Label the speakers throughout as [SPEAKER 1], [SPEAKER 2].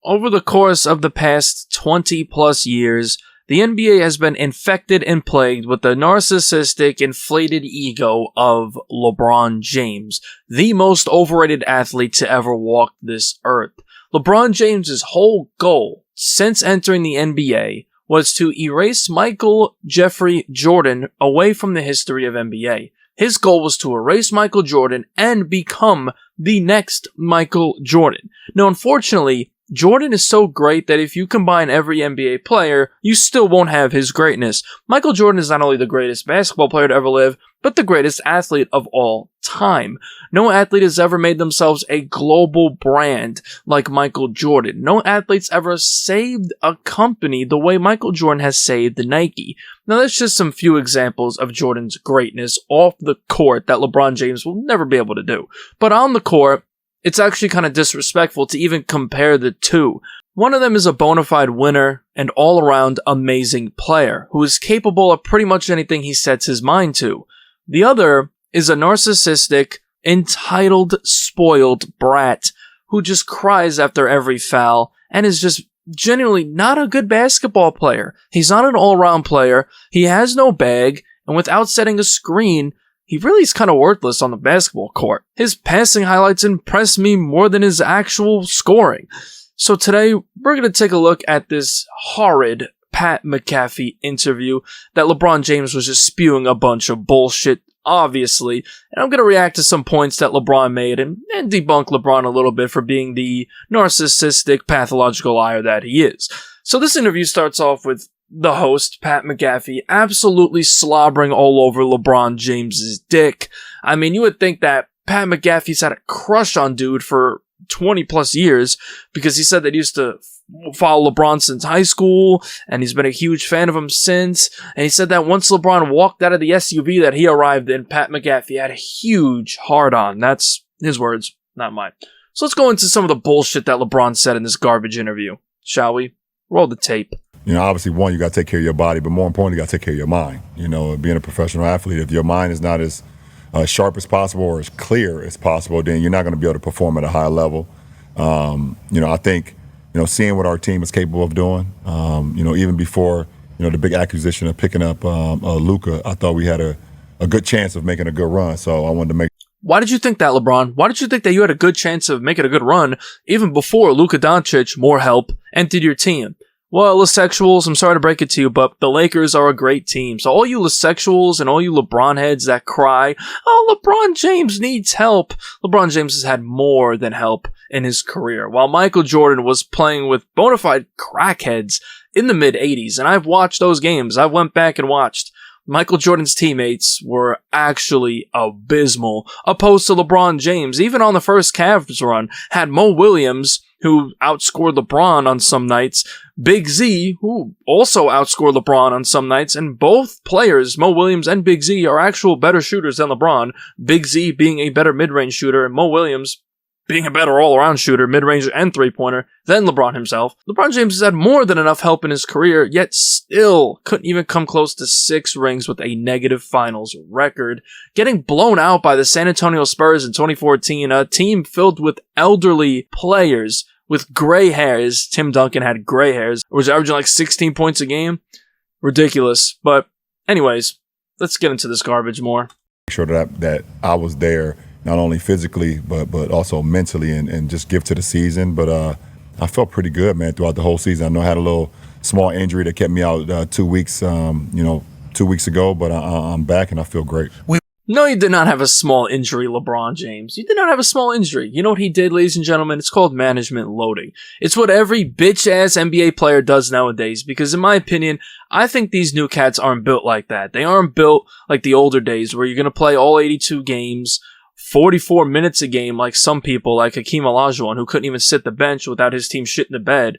[SPEAKER 1] Over the course of the past 20 plus years, the NBA has been infected and plagued with the narcissistic, inflated ego of LeBron James, the most overrated athlete to ever walk this earth. LeBron James's whole goal since entering the NBA was to erase Michael Jeffrey Jordan away from the history of NBA. His goal was to erase Michael Jordan and become the next Michael Jordan. Now, unfortunately, Jordan is so great that if you combine every NBA player, you still won't have his greatness. Michael Jordan is not only the greatest basketball player to ever live, but the greatest athlete of all time. No athlete has ever made themselves a global brand like Michael Jordan. No athlete's ever saved a company the way Michael Jordan has saved Nike. Now, that's just some few examples of Jordan's greatness off the court that LeBron James will never be able to do. But on the court, it's actually kind of disrespectful to even compare the two. One of them is a bona fide winner and all-around amazing player who is capable of pretty much anything he sets his mind to. The other is a narcissistic, entitled, spoiled brat who just cries after every foul and is just genuinely not a good basketball player. He's not an all-around player, he has no bag, and without setting a screen, he really is kind of worthless on the basketball court. His passing highlights impress me more than his actual scoring. So today, we're going to take a look at this horrid Pat McAfee interview that LeBron James was just spewing a bunch of bullshit, obviously. And I'm going to react to some points that LeBron made and debunk LeBron a little bit for being the narcissistic, pathological liar that he is. So this interview starts off with the host, Pat McAfee, absolutely slobbering all over LeBron James's dick. I mean, you would think that Pat McAfee's had a crush on dude for 20 plus years because he said that he used to follow LeBron since high school and he's been a huge fan of him since. And he said that once LeBron walked out of the SUV that he arrived in, Pat McAfee had a huge hard-on. That's his words, not mine. So let's go into some of the bullshit that LeBron said in this garbage interview, shall we? Roll the tape.
[SPEAKER 2] You know, obviously, one, you got to take care of your body, but more importantly, you got to take care of your mind. You know, being a professional athlete, if your mind is not as sharp as possible or as clear as possible, then you're not going to be able to perform at a high level. You know, I think, you know, seeing what our team is capable of doing, you know, even before, you know, the big acquisition of picking up Luka, I thought we had a good chance of making a good run. So I wanted to make.
[SPEAKER 1] Why did you think that, LeBron? Why did you think that you had a good chance of making a good run even before Luka Doncic, more help, entered your team? Well, Lesexuals, I'm sorry to break it to you, but the Lakers are a great team. So all you Lesexuals and all you LeBron heads that cry, oh, LeBron James needs help. LeBron James has had more than help in his career. While Michael Jordan was playing with bona fide crackheads in the mid-'80s, and I've watched those games. I went back and watched. Michael Jordan's teammates were actually abysmal, opposed to LeBron James. Even on the first Cavs run, had Mo Williams, who outscored LeBron on some nights, Big Z, who also outscored LeBron on some nights, and both players, Mo Williams and Big Z, are actual better shooters than LeBron, Big Z being a better mid-range shooter, and Mo Williams being a better all-around shooter, mid-range and three-pointer, than LeBron himself. LeBron James has had more than enough help in his career, yet still couldn't even come close to 6 rings with a negative finals record, getting blown out by the San Antonio Spurs in 2014, a team filled with elderly players with gray hairs. Tim Duncan had gray hairs, was averaging like 16 points a game. Ridiculous. But anyways, let's get into this garbage more.
[SPEAKER 2] Make sure that I was there, not only physically, but also mentally, and just give to the season. But I felt pretty good, man, throughout the whole season. I know I had a little small injury that kept me out 2 weeks, 2 weeks ago, but I'm back and I feel great.
[SPEAKER 1] No, you did not have a small injury, LeBron James. You did not have a small injury. You know what he did, ladies and gentlemen? It's called management loading. It's what every bitch-ass NBA player does nowadays, because in my opinion, I think these new cats aren't built like that. They aren't built like the older days where you're going to play all 82 games, 44 minutes a game like some people, like Hakeem Olajuwon, who couldn't even sit the bench without his team shitting the bed.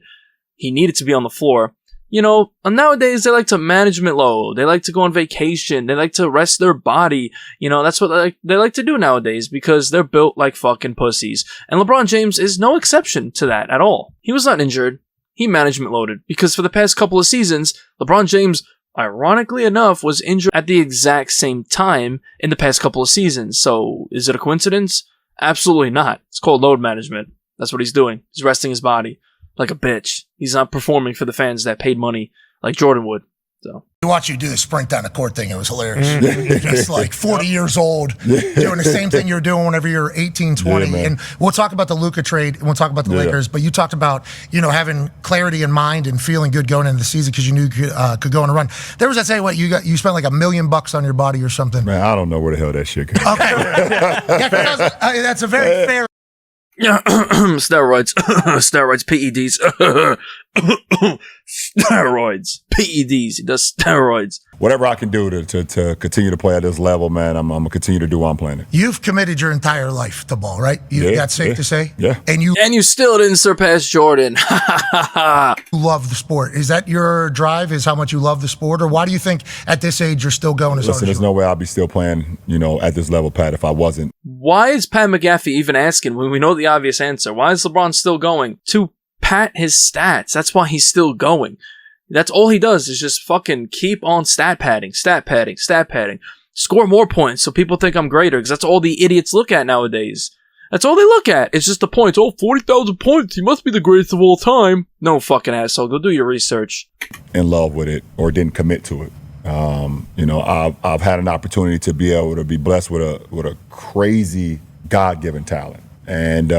[SPEAKER 1] He needed to be on the floor. You know, nowadays they like to management load. They like to go on vacation. They like to rest their body. You know, that's what they like to do nowadays because they're built like fucking pussies. And LeBron James is no exception to that at all. He was not injured. He management loaded because for the past couple of seasons, LeBron James, ironically enough, was injured at the exact same time in the past couple of seasons. So is it a coincidence? Absolutely not. It's called load management. That's what he's doing. He's resting his body. like a bitch. He's not performing for the fans that paid money like Jordan would. So
[SPEAKER 3] I watched you do the sprint down the court thing. It was hilarious. You're just like 40 years old, doing the same thing you're doing whenever you're 18, 20. And we'll talk about the Luka trade, and we'll talk about the Lakers. But you talked about, having clarity in mind and feeling good going into the season because you knew you could go on a run. There was that say, you spent like $1 million on your body or something.
[SPEAKER 2] Man, I don't know where the hell that shit comes from.
[SPEAKER 3] Okay. That's a very fair.
[SPEAKER 1] Yeah, steroids, PEDs, steroids, PEDs. He does steroids.
[SPEAKER 2] Whatever I can do to continue to play at this level, man, I'm going to continue to do what I'm playing.
[SPEAKER 3] You've committed your entire life to ball, right? That's safe to say?
[SPEAKER 2] Yeah.
[SPEAKER 3] And
[SPEAKER 1] you still didn't surpass Jordan.
[SPEAKER 3] You love the sport. Is that your drive, is how much you love the sport? Or why do you think at this age you're still going as hard as you are?
[SPEAKER 2] There's no way I'd be still playing, at this level, Pat, if I wasn't.
[SPEAKER 1] Why is Pat McAfee even asking when we know the obvious answer? Why is LeBron still going? To pat his stats. That's why he's still going. That's all he does is just fucking keep on stat padding. Score more points so people think I'm greater because that's all the idiots look at nowadays. That's all they look at. It's just the points. Oh, 40,000 points. He must be the greatest of all time. No fucking asshole. Go do your research.
[SPEAKER 2] In love with it or didn't commit to it. I've had an opportunity to be able to be blessed with a crazy God-given talent. And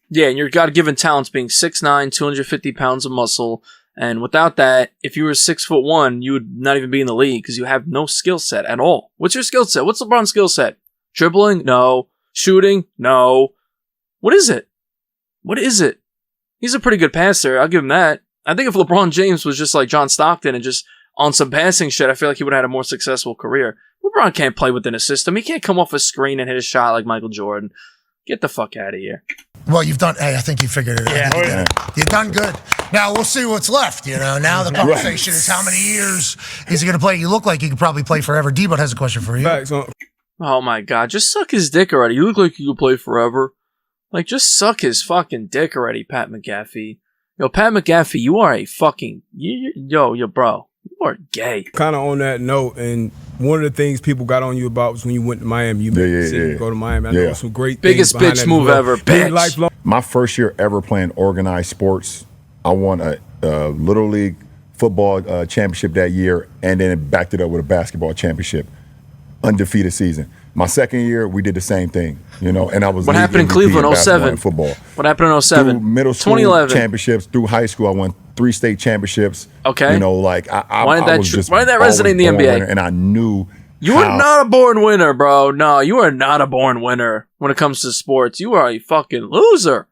[SPEAKER 1] yeah, and your God-given talent's being 6'9", 250 pounds of muscle. And without that, if you were 6'1", you would not even be in the league because you have no skill set at all. What's your skill set? What's LeBron's skill set? Dribbling? No. Shooting? No. What is it? He's a pretty good passer. I'll give him that. I think if LeBron James was just like John Stockton and just on some passing shit, I feel like he would have had a more successful career. LeBron can't play within a system. He can't come off a screen and hit a shot like Michael Jordan. Get the fuck out of here.
[SPEAKER 3] Well, I think you figured it out.
[SPEAKER 1] Yeah.
[SPEAKER 3] You've done good. Now we'll see what's left. Now the conversation is how many years is he going to play? You look like you could probably play forever. Debo has a question for you.
[SPEAKER 1] Oh my god, just suck his dick already. You look like you could play forever. Like, just suck his fucking dick already, Pat McAfee. Yo, Pat McAfee, you are a fucking... Yo, bro. You are gay.
[SPEAKER 4] Kind of on that note, and one of the things people got on you about was when you went to Miami. You go to Miami. I know some great
[SPEAKER 1] biggest
[SPEAKER 4] things
[SPEAKER 1] bitch move ever, bitch.
[SPEAKER 2] My first year ever playing organized sports, I won a Little League football championship that year, and then backed it up with a basketball championship. Undefeated season. My second year, we did the same thing, and I was.
[SPEAKER 1] What happened in Cleveland? 07.
[SPEAKER 2] Football.
[SPEAKER 1] What happened in 07?
[SPEAKER 2] Through middle school
[SPEAKER 1] 2011
[SPEAKER 2] championships, through high school, I won 3 state championships.
[SPEAKER 1] Okay.
[SPEAKER 2] Why did that
[SPEAKER 1] resonate in the NBA?
[SPEAKER 2] And I knew
[SPEAKER 1] you are not a born winner, bro. No, you are not a born winner when it comes to sports. You are a fucking loser,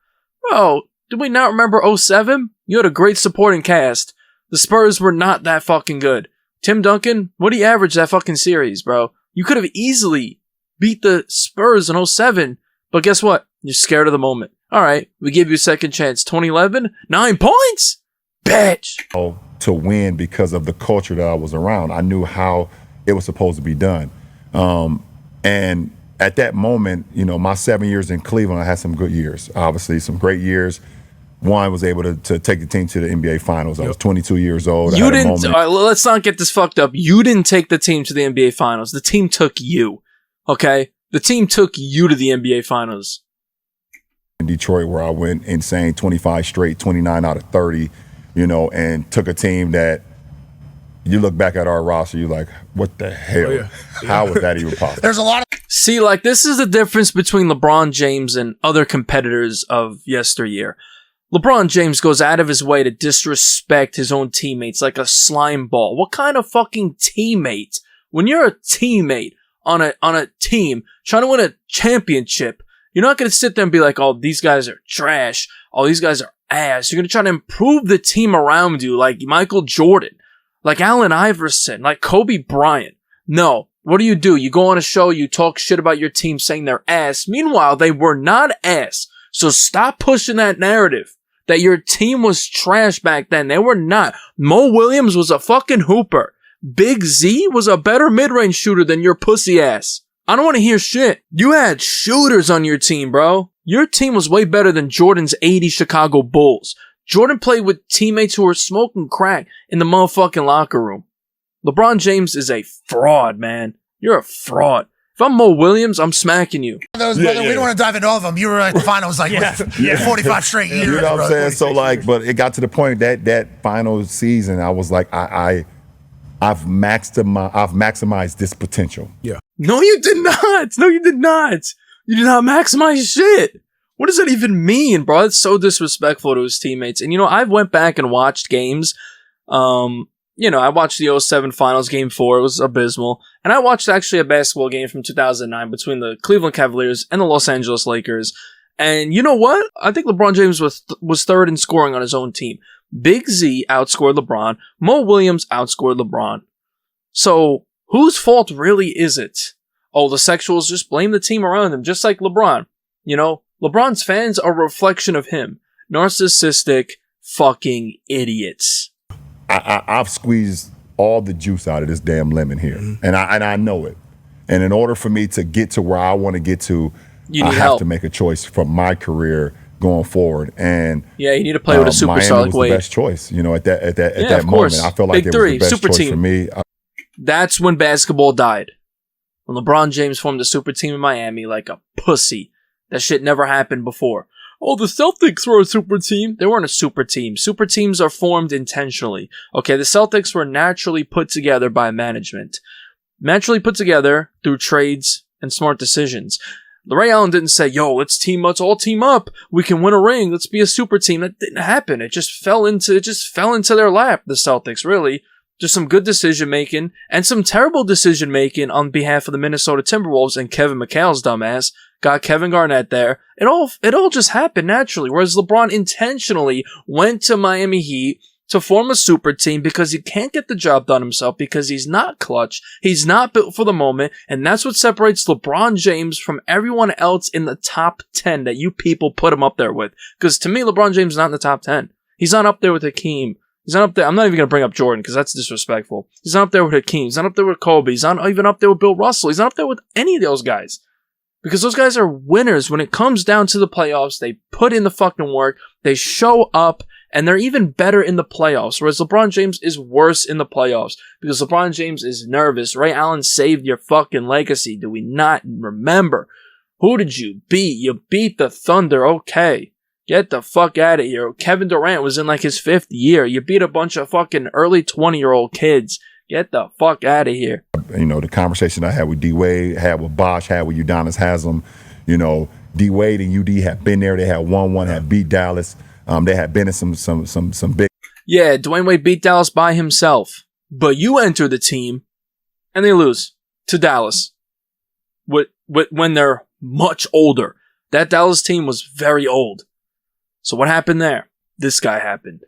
[SPEAKER 1] bro. Do we not remember 07? You had a great supporting cast. The Spurs were not that fucking good. Tim Duncan, what do you average that fucking series, bro? You could have easily beat the Spurs in 07, but guess what? You're scared of the moment. All right, we give you a second chance. 2011, 9 points? Bitch.
[SPEAKER 2] To win because of the culture that I was around. I knew how it was supposed to be done. And at that moment, my 7 years in Cleveland, I had some good years. Obviously, some great years. One was able to take the team to the NBA Finals. I was 22 years old.
[SPEAKER 1] You didn't. All right, let's not get this fucked up. You didn't take the team to the NBA Finals. The team took you. Okay? The team took you to the NBA Finals.
[SPEAKER 2] In Detroit, where I went insane, 25 straight, 29 out of 30, and took a team that you look back at our roster, you're like, what the hell? How was that even possible?
[SPEAKER 3] There's a lot of...
[SPEAKER 1] See, this is the difference between LeBron James and other competitors of yesteryear. LeBron James goes out of his way to disrespect his own teammates like a slime ball. What kind of fucking teammate? When you're a teammate on a team trying to win a championship, you're not going to sit there and be like, oh, these guys are trash. Oh, these guys are ass. You're going to try to improve the team around you like Michael Jordan, like Allen Iverson, like Kobe Bryant. No. What do? You go on a show, you talk shit about your team saying they're ass. Meanwhile, they were not ass. So stop pushing that narrative that your team was trash back then. They were not. Mo Williams was a fucking hooper. Big Z was a better mid-range shooter than your pussy ass. I don't want to hear shit. You had shooters on your team, bro. Your team was way better than Jordan's 80 Chicago Bulls. Jordan played with teammates who were smoking crack in the motherfucking locker room. LeBron James is a fraud, man. You're a fraud. If I'm Mo Williams, I'm smacking you.
[SPEAKER 3] Those, brother, we don't want to dive into all of them. You were at the finals with 45 straight years.
[SPEAKER 2] You know what I'm saying? So,
[SPEAKER 3] years.
[SPEAKER 2] but it got to the point that final season, I was like, I've maximized this potential.
[SPEAKER 4] Yeah.
[SPEAKER 1] No, you did not. No, you did not. You did not maximize shit. What does that even mean, bro? It's so disrespectful to his teammates. And, I've went back and watched games. I watched the 07 finals game 4. It was abysmal. And I watched actually a basketball game from 2009 between the Cleveland Cavaliers and the Los Angeles Lakers. And you know what? I think LeBron James was third in scoring on his own team. Big Z outscored LeBron. Mo Williams outscored LeBron. So, whose fault really is it? Oh, the sexuals just blame the team around him, just like LeBron. LeBron's fans are a reflection of him. Narcissistic fucking idiots.
[SPEAKER 2] I've squeezed all the juice out of this damn lemon here, and I know it. And in order for me to get to where I want to get to, I have to make a choice for my career going forward. And
[SPEAKER 1] yeah, you need to play with a superstar
[SPEAKER 2] Miami
[SPEAKER 1] like
[SPEAKER 2] was
[SPEAKER 1] Wade.
[SPEAKER 2] The best choice, at that moment. I felt like
[SPEAKER 1] Big
[SPEAKER 2] it was the
[SPEAKER 1] three,
[SPEAKER 2] best
[SPEAKER 1] super
[SPEAKER 2] choice
[SPEAKER 1] team.
[SPEAKER 2] for me.
[SPEAKER 1] That's when basketball died. When LeBron James formed a super team in Miami like a pussy. That shit never happened before. Oh, the Celtics were a super team. They weren't a super team. Super teams are formed intentionally. Okay, the Celtics were naturally put together by management. Naturally put together through trades and smart decisions. Ray Allen didn't say, let's all team up. We can win a ring. Let's be a super team. That didn't happen. It just fell into their lap, the Celtics, really. Just some good decision making and some terrible decision making on behalf of the Minnesota Timberwolves and Kevin McHale's dumbass. Got Kevin Garnett there. It all just happened naturally. Whereas LeBron intentionally went to Miami Heat to form a super team because he can't get the job done himself because he's not clutch. He's not built for the moment. And that's what separates LeBron James from everyone else in the top 10 that you people put him up there with. Because to me, LeBron James is not in the top 10. He's not up there with Hakeem. He's not up there. I'm not even going to bring up Jordan because that's disrespectful. He's not up there with Hakeem. He's not up there with Kobe. He's not even up there with Bill Russell. He's not up there with any of those guys. Because those guys are winners. When it comes down to the playoffs, they put in the fucking work. They show up, and they're even better in the playoffs. Whereas LeBron James is worse in the playoffs. Because LeBron James is nervous. Ray Allen saved your fucking legacy. Do we not remember? Who did you beat? You beat the Thunder. Okay. Get the fuck out of here. Kevin Durant was in like his 5th year. You beat a bunch of fucking early 20-year-old kids. Get the fuck out of here.
[SPEAKER 2] The conversation I had with D-Wade, had with Bosh, had with Udonis Haslam, D-Wade and UD had been there. They had won, had beat Dallas. They had been in some big.
[SPEAKER 1] Yeah, Dwayne Wade beat Dallas by himself. But you enter the team, and they lose to Dallas. When they're much older. That Dallas team was very old. So what happened there? This guy happened.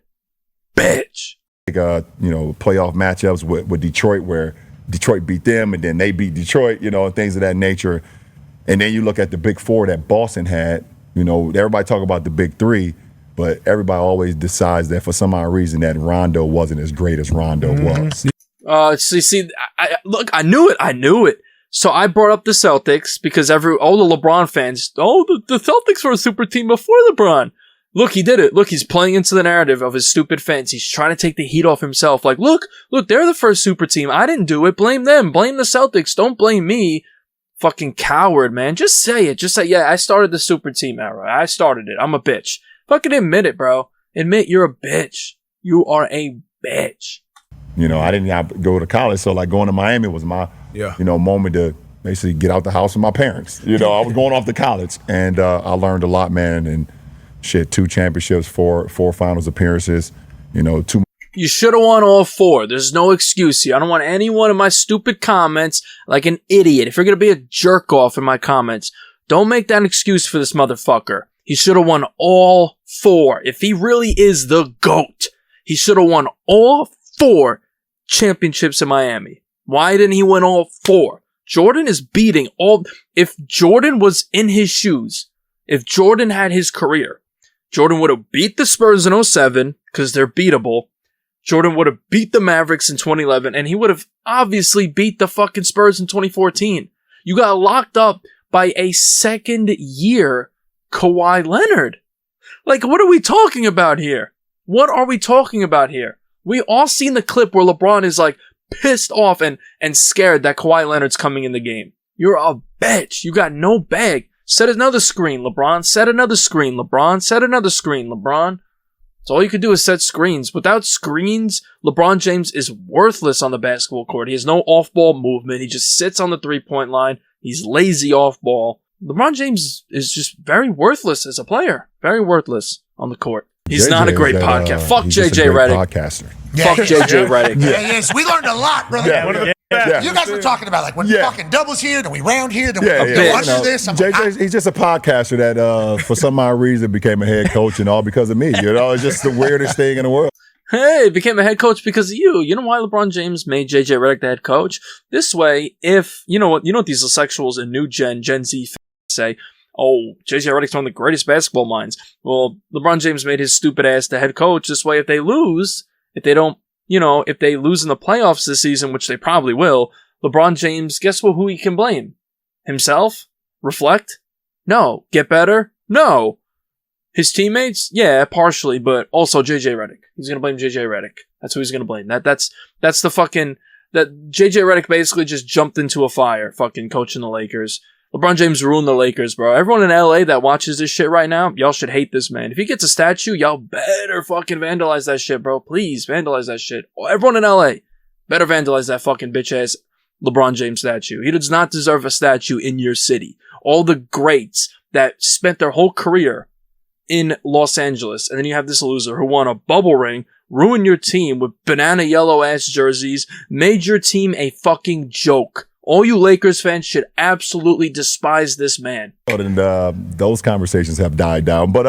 [SPEAKER 1] Bitch.
[SPEAKER 2] Playoff matchups with Detroit where Detroit beat them and then they beat Detroit, and things of that nature. And then you look at the big 4 that Boston had, everybody talk about the big 3, but everybody always decides that for some odd reason that Rondo wasn't as great as Rondo was.
[SPEAKER 1] I knew it. So I brought up the Celtics because all the LeBron fans, the Celtics were a super team before LeBron. Look, he did it. Look, he's playing into the narrative of his stupid fans. He's trying to take the heat off himself. Like, look, they're the first super team. I didn't do it. Blame them. Blame the Celtics. Don't blame me. Fucking coward, man. Just say it. Just say, yeah, I started the super team era. I started it. I'm a bitch. Fucking admit it, bro. Admit you're a bitch. You are a bitch.
[SPEAKER 2] I didn't go to college, so like going to Miami was my, moment to basically get out the house with my parents. I was going off to college, and I learned a lot, man, and 2 championships, 4 finals appearances, 2.
[SPEAKER 1] You should have won all 4. There's no excuse here. I don't want any one of my stupid comments like an idiot. If you're going to be a jerk off in my comments, don't make that an excuse for this motherfucker. He should have won all 4. If he really is the GOAT, he should have won all 4 championships in Miami. Why didn't he win all 4? Jordan is beating all. If Jordan was in his shoes, if Jordan had his career, Jordan would have beat the Spurs in 07 because they're beatable. Jordan would have beat the Mavericks in 2011, and he would have obviously beat the fucking Spurs in 2014. You got locked up by a second-year Kawhi Leonard. Like, what are we talking about here? What are we talking about here? We all seen the clip where LeBron is like pissed off and scared that Kawhi Leonard's coming in the game. You're a bitch. You got no bag. Set another screen, LeBron. Set another screen, LeBron. Set another screen, LeBron. So all you can do is set screens. Without screens, LeBron James is worthless on the basketball court. He has no off-ball movement. He just sits on the three-point line. He's lazy off-ball. LeBron James is just very worthless as a player. Very worthless on the court. He's not a great podcast. Fuck JJ Redick.
[SPEAKER 2] Podcaster.
[SPEAKER 1] Fuck JJ Redick.
[SPEAKER 3] Yeah, yes. We learned a lot, brother.
[SPEAKER 2] Yeah.
[SPEAKER 3] You guys were talking about, like, when fucking doubles here, then we round here, then we
[SPEAKER 2] watch
[SPEAKER 3] this.
[SPEAKER 2] He's just a podcaster that, for some odd reason, became a head coach and all because of me. It's just the weirdest thing in the world.
[SPEAKER 1] Hey, became a head coach because of you. You know why LeBron James made JJ Redick the head coach? This way, if, you know what these sexuals and new Gen Z say, oh, JJ Redick's one of the greatest basketball minds. Well, LeBron James made his stupid ass the head coach. This way, if they lose, if they lose in the playoffs this season, which they probably will, LeBron James, guess who he can blame? Himself? Reflect? No. Get better? No. His teammates? Yeah, partially, but also JJ Redick. He's gonna blame JJ Redick. That's who he's gonna blame. That's the fucking, that JJ Redick basically just jumped into a fire, fucking coaching the Lakers. LeBron James ruined the Lakers, bro. Everyone in LA that watches this shit right now, y'all should hate this man. If he gets a statue, y'all better fucking vandalize that shit, bro. Please, vandalize that shit. Everyone in LA, better vandalize that fucking bitch-ass LeBron James statue. He does not deserve a statue in your city. All the greats that spent their whole career in Los Angeles, and then you have this loser who won a bubble ring, ruined your team with banana yellow-ass jerseys, made your team a fucking joke. All you Lakers fans should absolutely despise this man.
[SPEAKER 2] And those conversations have died down. But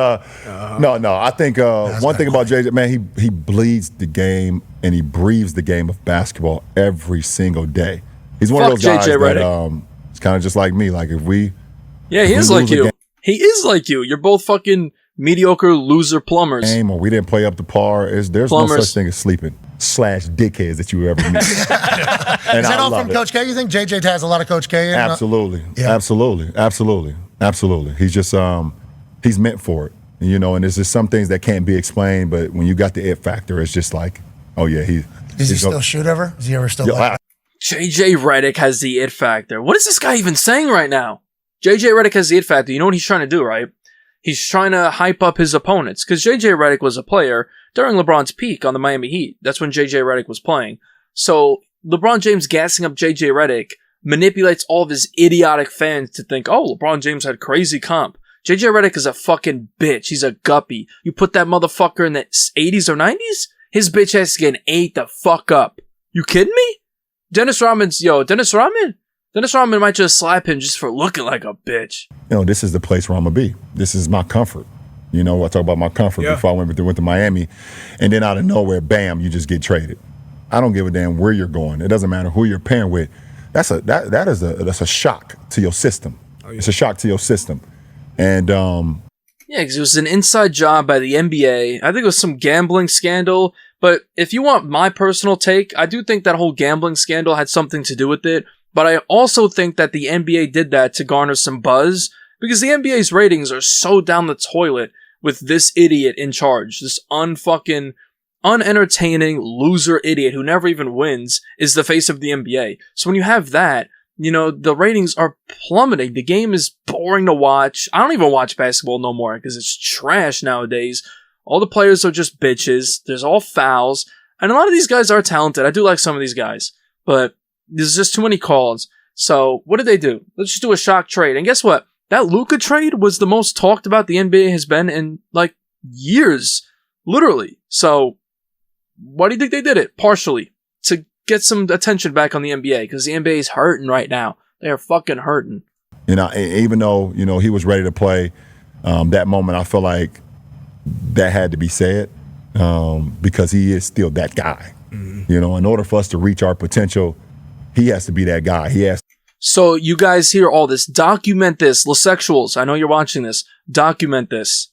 [SPEAKER 2] no, I think one thing about JJ, man, he bleeds the game and he breathes the game of basketball every single day. He's one of those guys that it's kind of just like me. Like if he
[SPEAKER 1] is like you. He is like you. You're both fucking mediocre loser plumbers.
[SPEAKER 2] Game or we didn't play up to par. There's no such thing as sleeping / dickheads that you ever meet.
[SPEAKER 3] Is that all from Coach K? You think JJ has a lot of Coach K in?
[SPEAKER 2] Absolutely. He's just he's meant for it. And there's just some things that can't be explained, but when you got the it factor, it's just like, oh yeah,
[SPEAKER 3] does he still shoot ever? Is he ever still
[SPEAKER 1] JJ Redick has the it factor. What is this guy even saying right now? JJ Redick has the it factor. You know what he's trying to do, right? He's trying to hype up his opponents because JJ Redick was a player during LeBron's peak on the Miami Heat. That's when JJ Redick was playing. So LeBron James gassing up JJ Redick manipulates all of his idiotic fans to think, oh, LeBron James had crazy comp. JJ Redick is a fucking bitch. He's a guppy. You put that motherfucker in the 80s or 90s, his bitch ass is getting ate the fuck up. You kidding me? Dennis Rodman might just slap him just for looking like a bitch.
[SPEAKER 2] This is the place where I'm going to be. This is my comfort. I talk about my comfort before I went to Miami. And then out of nowhere, bam, you just get traded. I don't give a damn where you're going. It doesn't matter who you're pairing with. That's a shock to your system. Oh, yeah. It's a shock to your system. And
[SPEAKER 1] because it was an inside job by the NBA. I think it was some gambling scandal. But if you want my personal take, I do think that whole gambling scandal had something to do with it. But I also think that the NBA did that to garner some buzz because the NBA's ratings are so down the toilet with this idiot in charge. This unentertaining loser idiot who never even wins is the face of the NBA. So when you have that, the ratings are plummeting. The game is boring to watch. I don't even watch basketball no more because it's trash nowadays. All the players are just bitches. There's all fouls. And a lot of these guys are talented. I do like some of these guys. But there's just too many calls. So what did they do? Let's just do a shock trade. And guess what? That Luka trade was the most talked about the NBA has been in years. Literally. So why do you think they did it? Partially. To get some attention back on the NBA. Because the NBA is hurting right now. They are fucking hurting.
[SPEAKER 2] Even though, he was ready to play, that moment I feel like that had to be said. Because he is still that guy. Mm-hmm. In order for us to reach our potential, he has to be that guy.
[SPEAKER 1] So you guys hear all this. Document this. Lesexuals, I know you're watching this. Document this.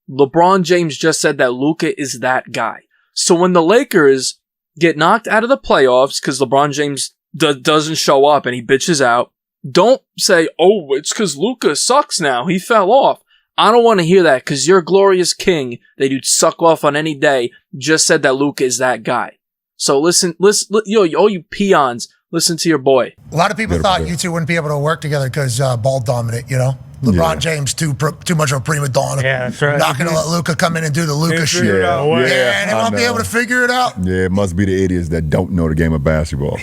[SPEAKER 1] LeBron James just said that Luka is that guy. So when the Lakers get knocked out of the playoffs because LeBron James doesn't show up and he bitches out, don't say, oh, it's because Luka sucks now. He fell off. I don't want to hear that because your glorious king that you'd suck off on any day just said that Luka is that guy. So listen, all you peons, Listen to your boy.
[SPEAKER 3] A lot of people thought you two wouldn't be able to work together because ball dominant, you know? LeBron James too much of a prima donna.
[SPEAKER 5] Yeah, that's right.
[SPEAKER 3] Not going to let Luka come in and do the Luka shit. And they won't be able to figure it out.
[SPEAKER 2] Yeah, it must be the idiots that don't know the game of basketball.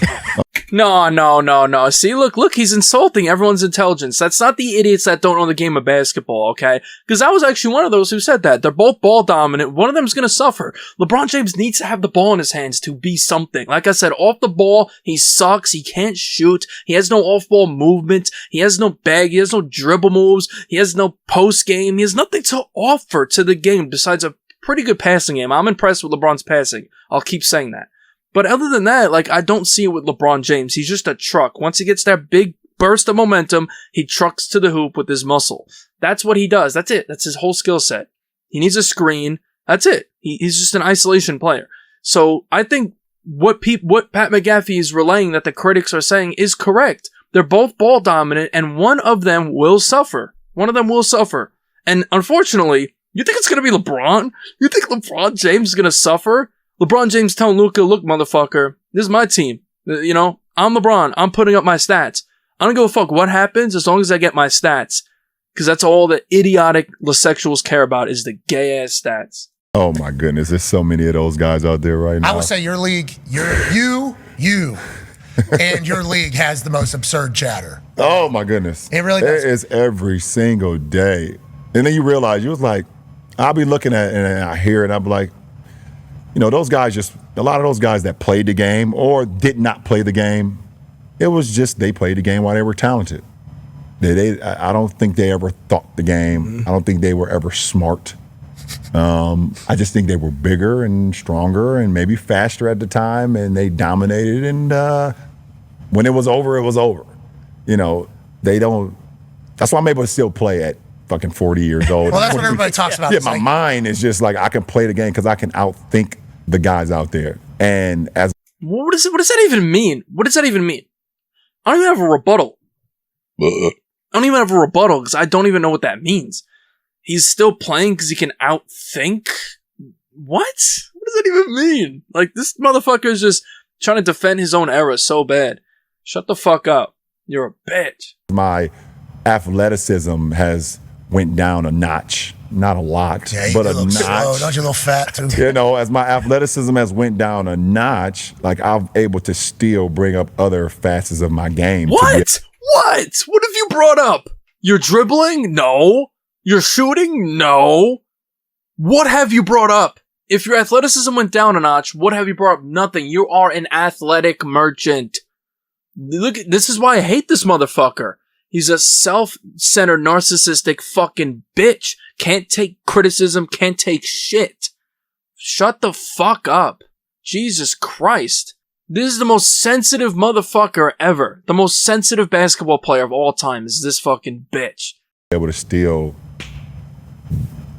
[SPEAKER 1] No. See, look, he's insulting everyone's intelligence. That's not the idiots that don't know the game of basketball, okay? Because I was actually one of those who said that. They're both ball dominant. One of them's going to suffer. LeBron James needs to have the ball in his hands to be something. Like I said, off the ball, he sucks. He can't shoot. He has no off-ball movement. He has no bag. He has no dribble moves. He has no post-game. He has nothing to offer to the game besides a pretty good passing game. I'm impressed with LeBron's passing. I'll keep saying that. But other than that, like, I don't see it with LeBron James. He's just a truck. Once he gets that big burst of momentum, he trucks to the hoop with his muscle. That's what he does. That's it. That's his whole skill set. He needs a screen. That's it. He's just an isolation player. So I think what Pat McAfee is relaying that the critics are saying is correct. They're both ball dominant, and one of them will suffer. One of them will suffer. And unfortunately, you think it's going to be LeBron? You think LeBron James is going to suffer? LeBron James telling Luka, look, motherfucker, this is my team. You know, I'm LeBron. I'm putting up my stats. I don't give a fuck what happens as long as I get my stats. Because that's all the idiotic lesexuals care about is the gay-ass stats.
[SPEAKER 2] Oh, my goodness. There's so many of those guys out there right now.
[SPEAKER 3] I would say your league, you, and your league has the most absurd chatter.
[SPEAKER 2] Oh, my goodness.
[SPEAKER 3] It really does.
[SPEAKER 2] It is every single day. And then you realize, you was like, I'll be looking at it and I hear it and I'll be like, you know, those guys a lot of those guys that played the game or did not play the game, it was just they played the game while they were talented. I don't think they ever thought the game. Mm-hmm. I don't think they were ever smart. I just think they were bigger and stronger and maybe faster at the time, and they dominated. And when it was over, it was over. You know, they don't. That's why I'm able to still play at fucking 40 years old.
[SPEAKER 3] Well, that's what everybody talks about.
[SPEAKER 2] Yeah, my mind is just like I can play the game because I can outthink the guys out there. And as
[SPEAKER 1] what does that even mean? What does that even mean? I don't even have a rebuttal. I don't even have a rebuttal because I don't even know what that means. He's still playing because he can outthink? What? What does that even mean? Like, this motherfucker is just trying to defend his own era so bad. Shut the fuck up. You're a bitch.
[SPEAKER 2] My athleticism has went down a notch. Not a lot,
[SPEAKER 3] yeah,
[SPEAKER 2] but a notch.
[SPEAKER 3] Slow. Don't you a little fat, too?
[SPEAKER 2] You know, as my athleticism has went down a notch, like, I'm able to still bring up other facets of my game.
[SPEAKER 1] What? What have you brought up? You're dribbling? No. You're shooting? No. What have you brought up? If your athleticism went down a notch, what have you brought up? Nothing. You are an athletic merchant. Look, this is why I hate this motherfucker. He's a self-centered, narcissistic fucking bitch. Can't take criticism, can't take shit. Shut the fuck up. Jesus Christ. This is the most sensitive motherfucker ever. The most sensitive basketball player of all time is this fucking bitch.
[SPEAKER 2] Able to still,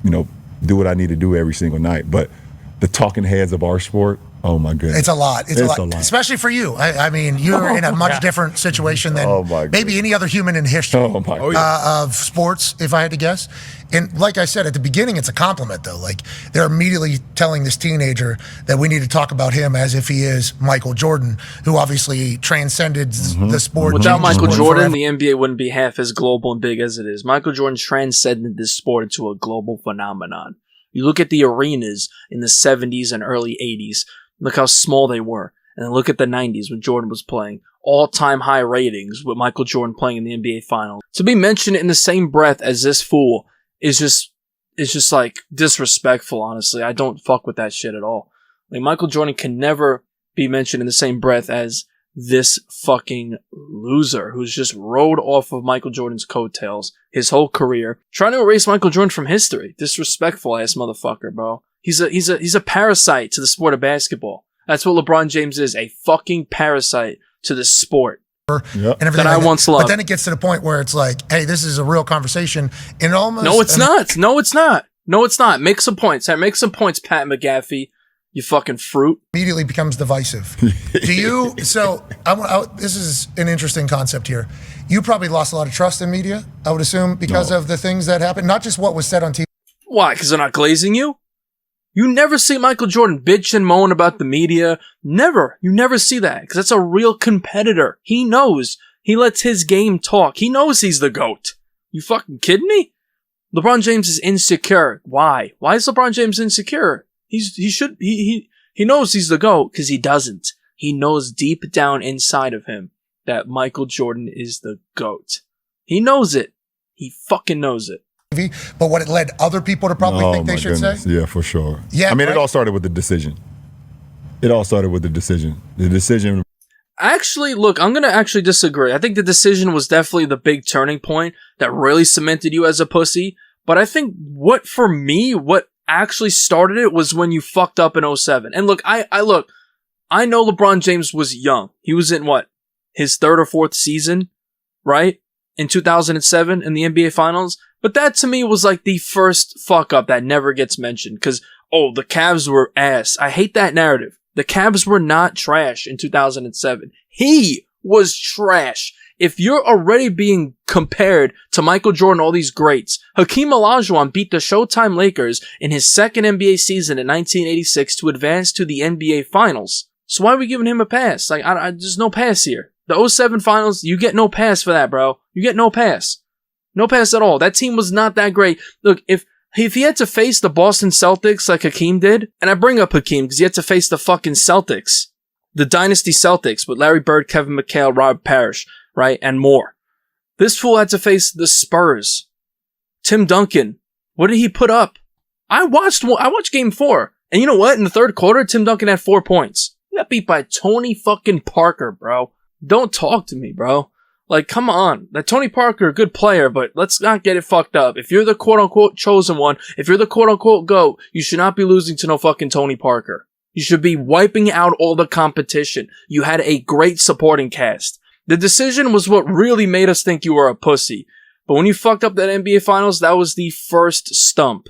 [SPEAKER 2] you know, do what I need to do every single night. But the talking heads of our sport, oh my goodness.
[SPEAKER 3] It's a lot. It's a lot. Especially for you. I mean, you're in a much different situation than maybe any other human in history of sports, if I had to guess. And like I said, at the beginning, it's a compliment, though. Like, they're immediately telling this teenager that we need to talk about him as if he is Michael Jordan, who obviously transcended the sport.
[SPEAKER 1] Without Michael Jordan, the NBA wouldn't be half as global and big as it is. Michael Jordan transcended this sport into a global phenomenon. You look at the arenas in the 70s and early 80s. Look how small they were. And then look at the 90s when Jordan was playing. All-time high ratings with Michael Jordan playing in the NBA Finals. To be mentioned in the same breath as this fool is just like disrespectful, honestly. I don't fuck with that shit at all. Like, Michael Jordan can never be mentioned in the same breath as this fucking loser who's just rode off of Michael Jordan's coattails his whole career, trying to erase Michael Jordan from history. Disrespectful ass motherfucker, bro. He's a parasite to the sport of basketball. That's what LeBron James is, a fucking parasite to the sport.
[SPEAKER 3] And everything
[SPEAKER 1] that I once loved.
[SPEAKER 3] But then it gets to the point where it's like, hey, this is a real conversation. And almost
[SPEAKER 1] No, it's not. No, it's not. No, it's not. Make some points. Make some points, Pat McAfee. You fucking fruit.
[SPEAKER 3] Immediately becomes divisive. Do you? So this is an interesting concept here. You probably lost a lot of trust in media, I would assume, because of the things that happened. Not just what was said on TV.
[SPEAKER 1] Why? Because they're not glazing you? You never see Michael Jordan bitch and moan about the media. Never. You never see that. Because that's a real competitor. He knows. He lets his game talk. He knows he's the GOAT. You fucking kidding me? LeBron James is insecure. Why? Why is LeBron James insecure? He knows he's the GOAT because he doesn't. He knows deep down inside of him that Michael Jordan is the GOAT. He knows it. He fucking knows it.
[SPEAKER 3] But what it led other people to probably think they should say?
[SPEAKER 2] Yeah, for sure.
[SPEAKER 3] Yeah,
[SPEAKER 2] I mean, it all started with the decision. The decision.
[SPEAKER 1] Actually, look, I'm going to actually disagree. I think the decision was definitely the big turning point that really cemented you as a pussy. But I think what actually started it was when you fucked up in 07. And look, I know LeBron James was young. He was in his third or fourth season, right? In 2007 in the NBA Finals. But that to me was like the first fuck up that never gets mentioned. Because, the Cavs were ass. I hate that narrative. The Cavs were not trash in 2007. He was trash. If you're already being compared to Michael Jordan, all these greats, Hakeem Olajuwon beat the Showtime Lakers in his second NBA season in 1986 to advance to the NBA Finals. So why are we giving him a pass? There's no pass here. The 07 Finals, you get no pass for that, bro. You get no pass. No pass at all. That team was not that great. Look, if he had to face the Boston Celtics like Hakeem did, and I bring up Hakeem because he had to face the fucking Celtics, the Dynasty Celtics with Larry Bird, Kevin McHale, Rob Parrish, right, and more. This fool had to face the Spurs. Tim Duncan. What did he put up? I watched Game 4, and you know what? In the third quarter, Tim Duncan had 4 points. He got beat by Tony fucking Parker, bro. Don't talk to me, bro. Like, come on. That Tony Parker, a good player, but let's not get it fucked up. If you're the quote-unquote chosen one, if you're the quote-unquote GOAT, you should not be losing to no fucking Tony Parker. You should be wiping out all the competition. You had a great supporting cast. The decision was what really made us think you were a pussy. But when you fucked up that NBA Finals, that was the first stump.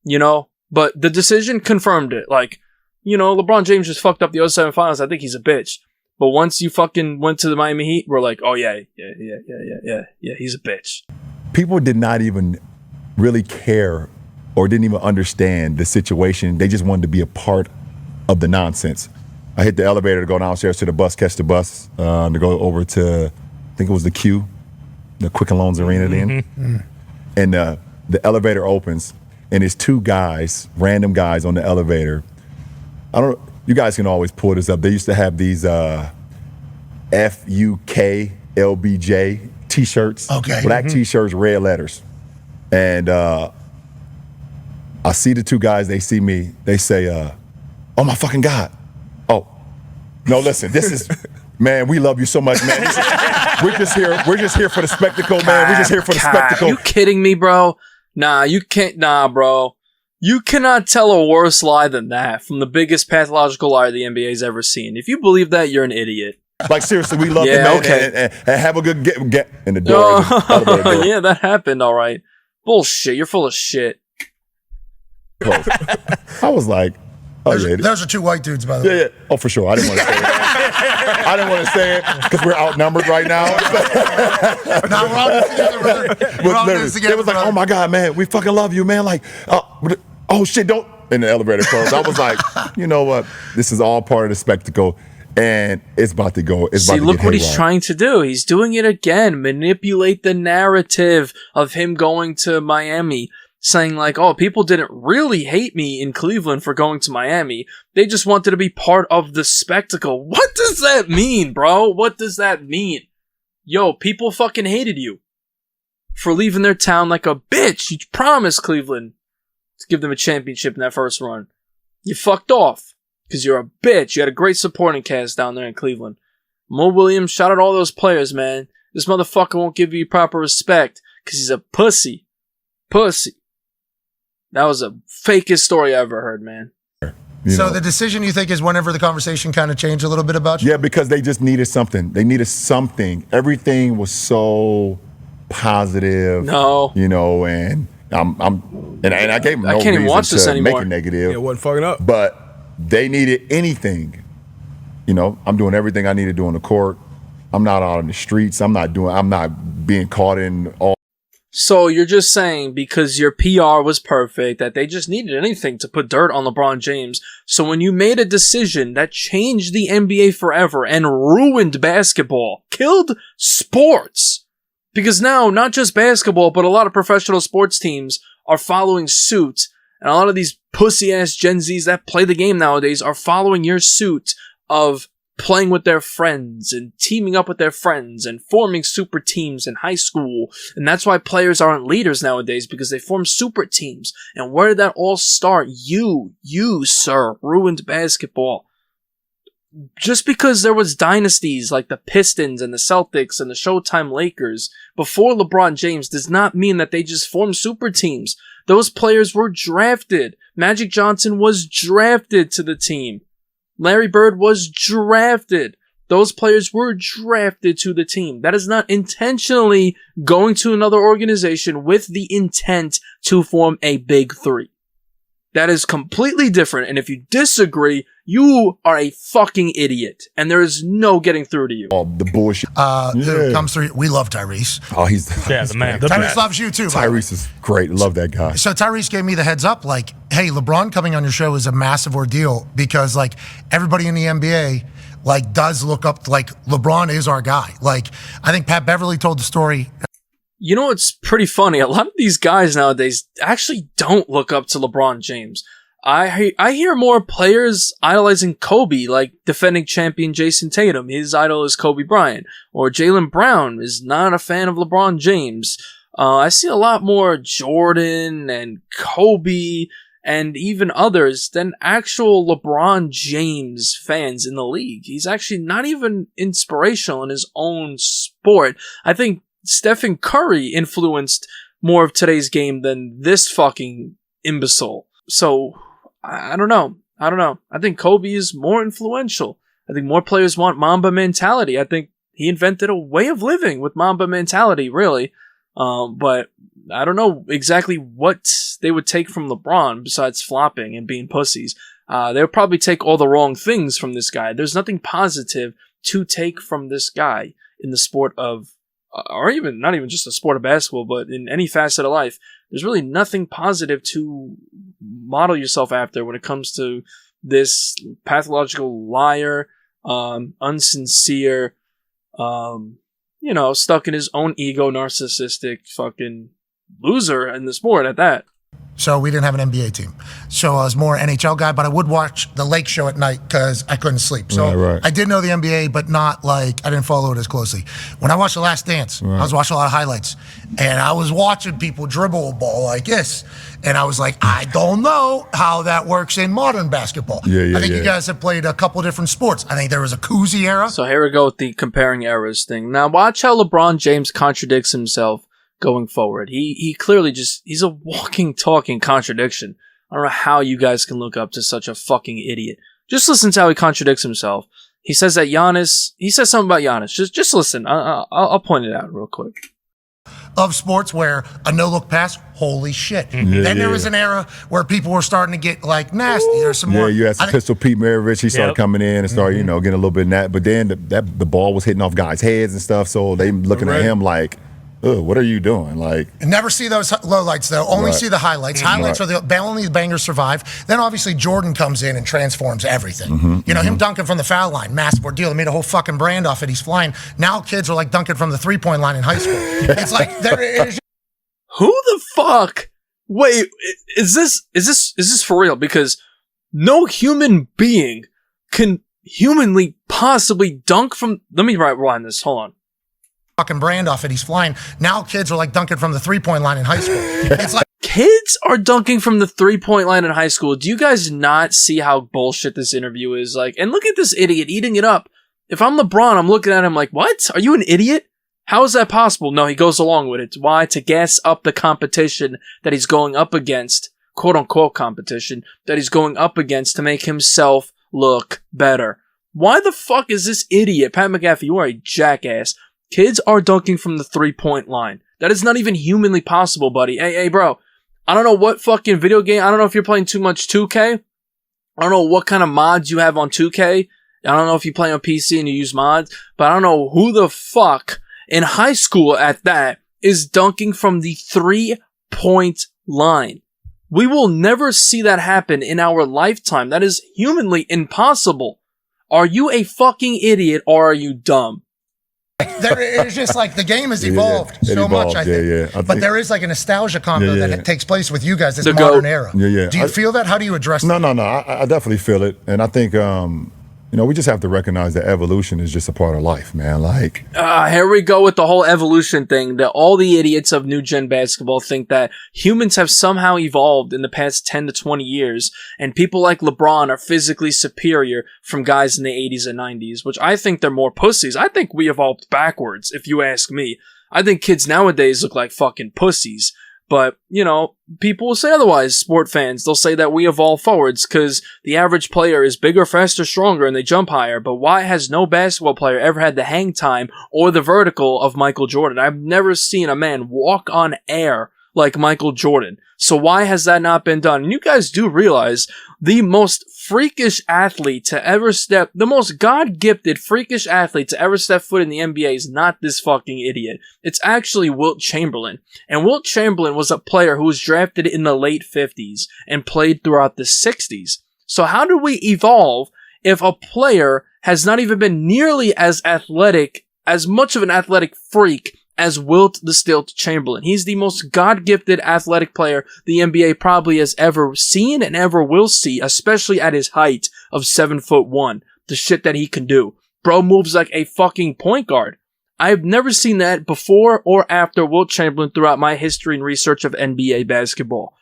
[SPEAKER 1] You know? But the decision confirmed it. Like, LeBron James just fucked up the 07 Finals. I think he's a bitch. But once you fucking went to the Miami Heat, we're like, oh yeah, he's a bitch.
[SPEAKER 2] People did not even really care or didn't even understand the situation. They just wanted to be a part of the nonsense. I hit the elevator to go downstairs to the bus, catch the bus, to go over to, I think it was the Q, the Quicken Loans Arena then. And the elevator opens, and it's two guys, random guys on the elevator. You guys can always pull this up. They used to have these FUKLBJ T-shirts.
[SPEAKER 3] Okay.
[SPEAKER 2] Black T-shirts, red letters. And I see the two guys. They see me. They say, oh, my fucking God. Oh. No, listen. This is, man, we love you so much, man. We're just here for the spectacle, man. We're just here for the spectacle.
[SPEAKER 1] Are you kidding me, bro? Nah, you can't. Nah, bro. You cannot tell a worse lie than that from the biggest pathological liar the NBA's ever seen. If you believe that, you're an idiot.
[SPEAKER 2] Like, seriously, we love you, man.
[SPEAKER 1] Okay.
[SPEAKER 2] And have a good get in the door.
[SPEAKER 1] Yeah, that happened, all right. Bullshit. You're full of shit.
[SPEAKER 2] I was like, oh, yeah.
[SPEAKER 3] Those are two white dudes, by the way.
[SPEAKER 2] Yeah. Oh, for sure. I didn't want to say it. I didn't want to say it because we're outnumbered right now.
[SPEAKER 3] No, we're all this together.
[SPEAKER 2] It was like, oh, my God, man, we fucking love you, man. Like, oh, shit, don't. And the elevator closed. I was like, you know what? This is all part of the spectacle. And it's about to go.
[SPEAKER 1] See, look what he's trying to do. He's doing it again. Manipulate the narrative of him going to Miami. Saying like, oh, people didn't really hate me in Cleveland for going to Miami. They just wanted to be part of the spectacle. What does that mean, bro? What does that mean? Yo, people fucking hated you for leaving their town like a bitch. You promised Cleveland to give them a championship in that first run. You fucked off because you're a bitch. You had a great supporting cast down there in Cleveland. Mo Williams, shout out all those players, man. This motherfucker won't give you proper respect because he's a pussy. Pussy. That was the fakest story I ever heard, man.
[SPEAKER 3] So the decision, you think, is whenever the conversation kind of changed a little bit about you?
[SPEAKER 2] Yeah, because they just needed something. They needed something. Everything was so positive.
[SPEAKER 1] No.
[SPEAKER 2] And I gave them no
[SPEAKER 1] can't even watch
[SPEAKER 2] reason
[SPEAKER 1] this
[SPEAKER 2] to
[SPEAKER 1] anymore.
[SPEAKER 2] make it negative.
[SPEAKER 4] It wasn't fucking up.
[SPEAKER 2] But they needed anything. I'm doing everything I need to do on the court. I'm not out on the streets. I'm not being caught in all.
[SPEAKER 1] So you're just saying because your PR was perfect that they just needed anything to put dirt on LeBron James. So when you made a decision that changed the NBA forever and ruined basketball, killed sports, because now not just basketball, but a lot of professional sports teams are following suit, and a lot of these pussy-ass Gen Zs that play the game nowadays are following your suit of playing with their friends and teaming up with their friends and forming super teams in high school. And that's why players aren't leaders nowadays, because they form super teams. And where did that all start? You, sir, ruined basketball. Just because there was dynasties like the Pistons and the Celtics and the Showtime Lakers before LeBron James does not mean that they just formed super teams. Those players were drafted. Magic Johnson was drafted to the team. Larry Bird was drafted. Those players were drafted to the team. That is not intentionally going to another organization with the intent to form a big three. That is completely different. And if you disagree, you are a fucking idiot. And there is no getting through to you.
[SPEAKER 2] Oh, the bullshit.
[SPEAKER 3] Who comes through? We love Tyrese.
[SPEAKER 2] Oh, he's
[SPEAKER 5] the man.
[SPEAKER 3] Tyrese loves you too.
[SPEAKER 2] Tyrese is great. Love that guy.
[SPEAKER 3] So Tyrese gave me the heads up, like, hey, LeBron coming on your show is a massive ordeal because, like, everybody in the NBA, like, does look up, like, LeBron is our guy. Like, I think Pat Beverly told the story.
[SPEAKER 1] You know, it's pretty funny. A lot of these guys nowadays actually don't look up to LeBron James. I hear more players idolizing Kobe, like defending champion Jason Tatum. His idol is Kobe Bryant. Or Jaylen Brown is not a fan of LeBron James. I see a lot more Jordan and Kobe and even others than actual LeBron James fans in the league. He's actually not even inspirational in his own sport. I think Stephen Curry influenced more of today's game than this fucking imbecile. So, I don't know. I think Kobe is more influential. I think more players want Mamba mentality. I think he invented a way of living with Mamba mentality, really. But I don't know exactly what they would take from LeBron besides flopping and being pussies. They would probably take all the wrong things from this guy. There's nothing positive to take from this guy in the sport of, or even not even just the sport of basketball, but in any facet of life. There's really nothing positive to model yourself after when it comes to this pathological liar, unsincere, stuck in his own ego, narcissistic fucking loser in the sport at that.
[SPEAKER 3] So we didn't have an NBA team. So I was more NHL guy, but I would watch the Lake Show at night because I couldn't sleep. So
[SPEAKER 2] right.
[SPEAKER 3] I did know the NBA, but not like, I didn't follow it as closely. When I watched The Last Dance, I was watching a lot of highlights. And I was watching people dribble a ball like this. And I was like, I don't know how that works in modern basketball. I think you guys have played a couple different sports. I think there was a koozie era.
[SPEAKER 1] So here we go with the comparing eras thing. Now watch how LeBron James contradicts himself going forward. He clearly he's a walking, talking contradiction. I don't know how you guys can look up to such a fucking idiot. Just listen to how he contradicts himself. He says that he says something about Giannis. Just listen. I'll point it out real quick.
[SPEAKER 3] Of sports where a no-look pass, holy shit. Then there was an era where people were starting to get like nasty. There's some more.
[SPEAKER 2] You had some Pistol Pete Maravich. He started coming in and started, getting a little bit of that. But then the ball was hitting off guys' heads and stuff. So they looking at him like, ugh, what are you doing? Like,
[SPEAKER 3] never see those lowlights though. Only see the highlights. Highlights are the only bangers survive. Then obviously Jordan comes in and transforms everything. Him dunking from the foul line, massive ordeal. He made a whole fucking brand off it. He's flying. Now kids are like dunking from the 3-point line in high school. It's like
[SPEAKER 1] who the fuck? Wait, is this for real? Because no human being can humanly possibly dunk from. Let me rewind this. Hold on.
[SPEAKER 3] Fucking brand off it. He's flying. Now kids are like dunking from the 3-point line in high school. It's like
[SPEAKER 1] kids are dunking from the 3-point line in high school. Do you guys not see how bullshit this interview is? Like, and look at this idiot eating it up. If I'm LeBron, I'm looking at him like, what? Are you an idiot? How is that possible? No, he goes along with it. Why? To gas up the competition that he's going up against, quote unquote competition, that he's going up against to make himself look better. Why the fuck is this idiot? Pat McAfee, you are a jackass. Kids are dunking from the 3-point line. That is not even humanly possible, buddy. Hey, bro. I don't know what fucking video game. I don't know if you're playing too much 2K. I don't know what kind of mods you have on 2K. I don't know if you play on PC and you use mods. But I don't know who the fuck in high school at that is dunking from the 3-point line. We will never see that happen in our lifetime. That is humanly impossible. Are you a fucking idiot or are you dumb?
[SPEAKER 3] It's just like the game has evolved so much, I think. But there is like a nostalgia combo that takes place with you guys this modern era. Do you feel that? How do you address that?
[SPEAKER 2] No. I definitely feel it. And I think, we just have to recognize that evolution is just a part of life, man. Like,
[SPEAKER 1] here we go with the whole evolution thing. That all the idiots of new gen basketball think that humans have somehow evolved in the past 10 to 20 years, and people like LeBron are physically superior from guys in the 80s and 90s, which I think they're more pussies. I think we evolved backwards, if you ask me. I think kids nowadays look like fucking pussies. But, people will say otherwise, sport fans. They'll say that we evolve forwards because the average player is bigger, faster, stronger, and they jump higher. But why has no basketball player ever had the hang time or the vertical of Michael Jordan? I've never seen a man walk on air like Michael Jordan. So why has that not been done? And you guys do realize the most freakish athlete to ever the most God-gifted freakish athlete to ever step foot in the NBA is not this fucking idiot. It's actually Wilt Chamberlain. And Wilt Chamberlain was a player who was drafted in the late 50s and played throughout the 60s. So how do we evolve if a player has not even been nearly as athletic, as much of an athletic freak as Wilt the Stilt Chamberlain? He's the most God-gifted athletic player the NBA probably has ever seen and ever will see, especially at his height of 7'1". The shit that he can do. Bro moves like a fucking point guard. I've never seen that before or after Wilt Chamberlain throughout my history and research of NBA basketball.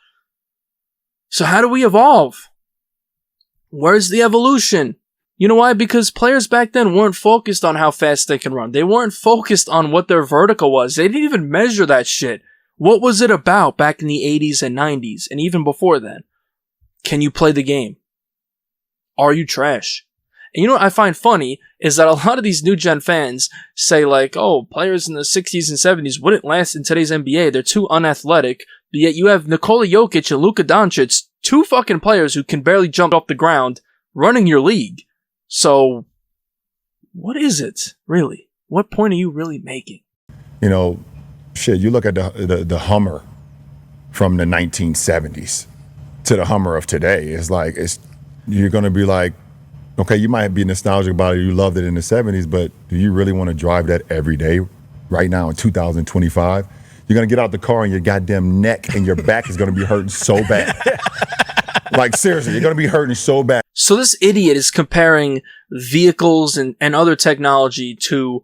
[SPEAKER 1] So how do we evolve? Where's the evolution? You know why? Because players back then weren't focused on how fast they can run. They weren't focused on what their vertical was. They didn't even measure that shit. What was it about back in the 80s and 90s and even before then? Can you play the game? Are you trash? And you know what I find funny is that a lot of these new gen fans say like, oh, players in the 60s and 70s wouldn't last in today's NBA. They're too unathletic. But yet you have Nikola Jokic and Luka Doncic, two fucking players who can barely jump off the ground, running your league. So, what is it, really? What point are you really making?
[SPEAKER 2] You look at the Hummer from the 1970s to the Hummer of today. It's like, you're going to be like, okay, you might be nostalgic about it, you loved it in the 70s, but do you really want to drive that every day right now in 2025? You're going to get out the car and your goddamn neck and your back is going to be hurting so bad. Like, seriously, you're going to be hurting so bad.
[SPEAKER 1] So this idiot is comparing vehicles and other technology to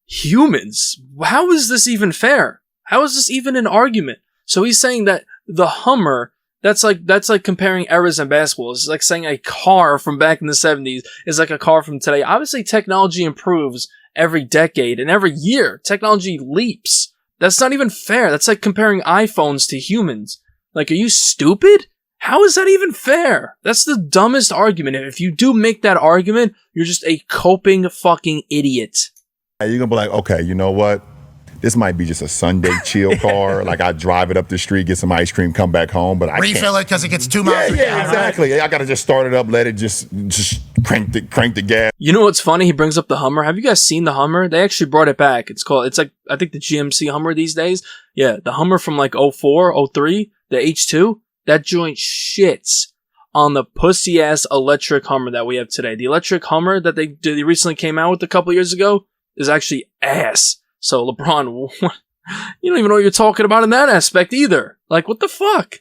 [SPEAKER 1] humans. How is this even fair? How is this even an argument? So he's saying that the Hummer, that's like comparing eras in basketball. It's like saying a car from back in the 70s is like a car from today. Obviously, technology improves every decade and every year. Technology leaps. That's not even fair. That's like comparing iPhones to humans. Like, are you stupid? How is that even fair? That's the dumbest argument. If you do make that argument, you're just a coping fucking idiot.
[SPEAKER 2] You're going to be like, okay, you know what? This might be just a Sunday chill car. Like, I drive it up the street, get some ice cream, come back home, but I can't.
[SPEAKER 3] Refill it because it gets 2 miles.
[SPEAKER 2] Yeah, exactly. I got to just start it up, let it just crank the gas.
[SPEAKER 1] You know what's funny? He brings up the Hummer. Have you guys seen the Hummer? They actually brought it back. It's like, I think the GMC Hummer these days. Yeah, the Hummer from like 04, 03, the H2. That joint shits on the pussy-ass electric Hummer that we have today. The electric Hummer that they recently came out with a couple years ago is actually ass. So, LeBron, you don't even know what you're talking about in that aspect either. Like, what the fuck?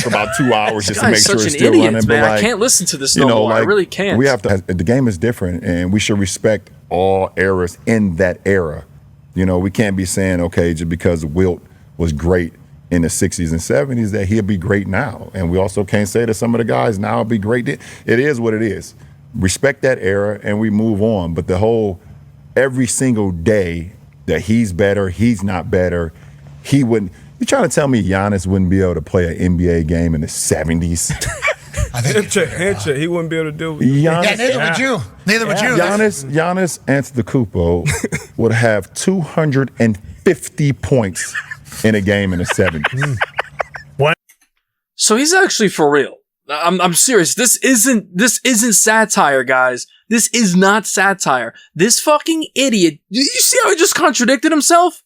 [SPEAKER 2] For about 2 hours just to make sure it's
[SPEAKER 1] still
[SPEAKER 2] running.
[SPEAKER 1] Man, I can't listen to this no more. I really can't.
[SPEAKER 2] We have to. The game is different, and we should respect all eras in that era. We can't be saying, okay, just because Wilt was great in the 60s and 70s that he'll be great now. And we also can't say that some of the guys now will be great. It is what it is. Respect that era and we move on. But the whole, every single day that he's better, he's not better, he wouldn't. You trying to tell me Giannis wouldn't be able to play an NBA game in the 70s?
[SPEAKER 4] I think he wouldn't be able to do it.
[SPEAKER 3] Neither would you. Neither would you.
[SPEAKER 2] Giannis Antetokounmpo would have 250 points in a game in the 70s.
[SPEAKER 1] What? So he's actually for real. I'm serious. This isn't satire, guys. This is not satire. This fucking idiot. You see how he just contradicted himself?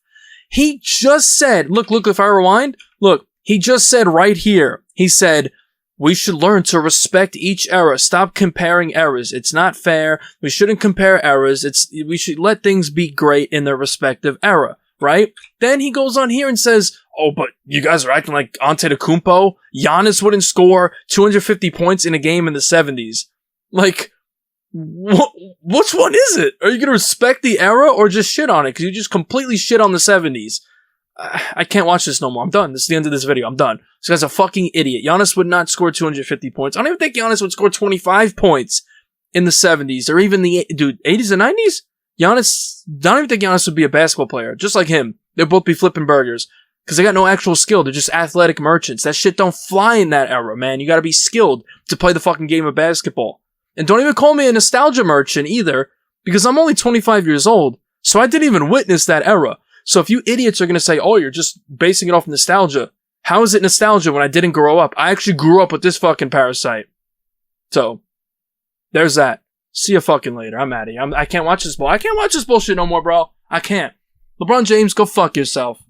[SPEAKER 1] He just said, look, if I rewind, look, he just said right here, he said, we should learn to respect each era. Stop comparing eras. It's not fair. We shouldn't compare eras. We should let things be great in their respective era, right? Then he goes on here and says, oh, but you guys are acting like Antetokounmpo. Giannis wouldn't score 250 points in a game in the 70s. Like, which one is it? Are you going to respect the era or just shit on it? Because you just completely shit on the 70s. I can't watch this no more. I'm done. This is the end of this video. I'm done. This guy's a fucking idiot. Giannis would not score 250 points. I don't even think Giannis would score 25 points in the 70s or even the 80s and 90s. Giannis, I don't even think Giannis would be a basketball player. Just like him. They'll both be flipping burgers. Because they got no actual skill. They're just athletic merchants. That shit don't fly in that era, man. You gotta be skilled to play the fucking game of basketball. And don't even call me a nostalgia merchant either. Because I'm only 25 years old. So I didn't even witness that era. So if you idiots are going to say, oh, you're just basing it off nostalgia, how is it nostalgia when I didn't grow up? I actually grew up with this fucking parasite. So, there's that. See you fucking later. I'm out of here. I can't watch this bull. I can't watch this bullshit no more, bro. I can't. LeBron James, go fuck yourself.